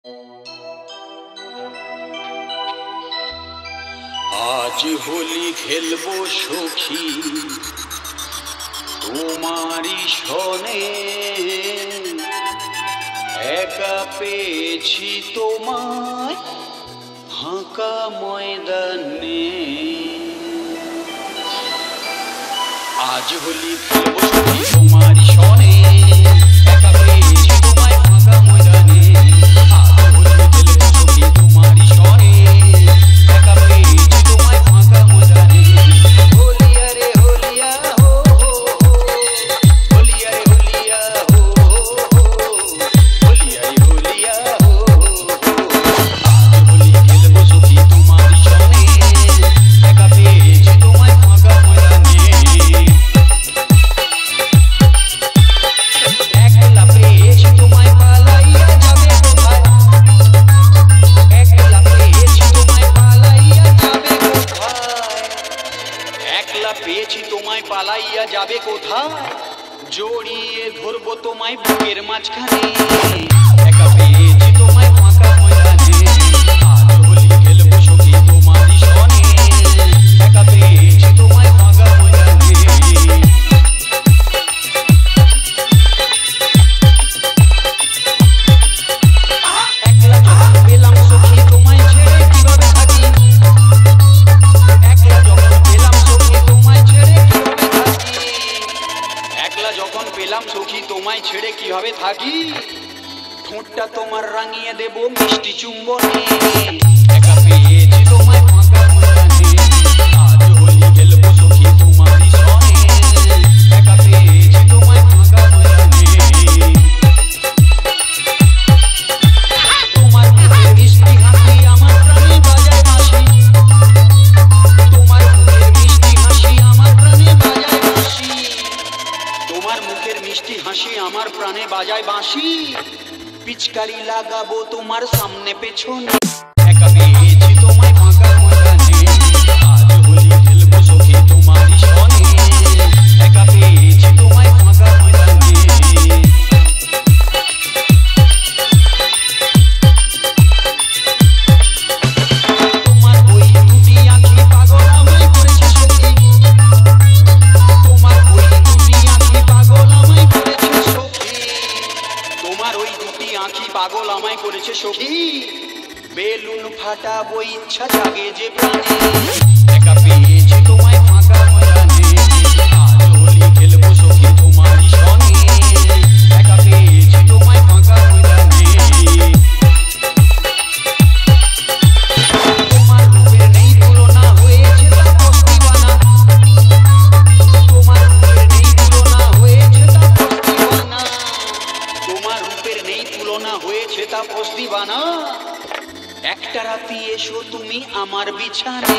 आज होली खेलबो सखी तुम्हारी सने एका पेয়েছি তোমায় ফাঁকা ময়দানে। आज होली खेलबो सखी तुम्हारी सने एका পেয়েছি তোমায় ফাঁকা ময়দানে। आज होली खेलबो सखी तुम्हारी सने एका পেয়েছি তোমায় ফাঁকা ময়দানে। होलिया रे होलिया हो होलिया रे होलिया हो होलिया रे होलिया हो। आज होली खेलबो सखी तुम्हारी सने एका পেয়েছি তোমায় ফাঁকা ময়দানে। একলা পেয়েছি তোমায় পালাইয়া যাবে কোথায়, একলা পেয়েছি তোমায় পালাইয়া যাবে কোথায়, একলা পেয়েছি তোমায় পালাইয়া যাবে কোথায়, জড়িয়ে ধরবো তোমায় বুকের মাঝখানে। একা পেয়েছি তোমায় ফাঁকা ময়দানে। আজ হোলি খেলবো সখী তোমারই সনে একা পেয়েছি তোমায় ফাঁকা ময়দানে। একলা যখন পেলাম সখী তোমায় ছেড়ে কিভাবে থাকি, একলা যখন পেলাম সখী তোমায় ছেড়ে কিভাবে থাকি, একলা যখন পেলাম সখী তোমায় ছেড়ে কিভাবে থাকি, ঠোঁটটা তোমার রাঙিয়ে দেব মিষ্টি চুম্বনে। একা পেয়েছি তোমায় ফাঁকা ময়দানে। আজ হোলি খেলবো সখী তোমারই সনে একা পেয়েছি তোমায় ফাঁকা ময়দানে। তোমার মুখের মিষ্টি হাসি আমার প্রাণে বাজায় বাঁশি, তোমার মুখের মিষ্টি হাসি আমার প্রাণে বাজায় বাঁশি, তোমার মুখের মিষ্টি হাসি আমার প্রাণে বাজায় বাঁশি। পিচকারি লাগাবো তোমার সামনে পেছনে। একা পেয়েছি তোমায় ফাঁকা ময়দানে। আজ হোলি খেলবো সখী তোমারই সনে একা পেয়েছি তোমায় ফাঁকা ময়দানে। তোমার ওই দুটি আঁখি পাগল আমায় করেছে সখী, তোমার ওই দুটি আঁখি পাগল আমায় করেছে সখী, তোমার ওই দুটি আঁখি পাগল আমায় করেছে সখী। বেলুন ফাটাবো ইচ্ছা জাগে যে প্রাণে। একা পেয়েছি তোমায় ফাঁকা ময়দানে। আজ হোলি খেলবো সখী তোমারই সনে একা পেয়েছি তোমায় ফাঁকা ময়দানে। তোমার রূপের নেই তুলনা হয়েছে তা পস্তিবানা, তোমার রূপের নেই তুলনা হয়েছে তা পস্তিবানা, তোমার রূপের নেই তুলনা হয়েছে তা পস্তিবানা। একটা রাতি এসো তুমি আমার বিছানে।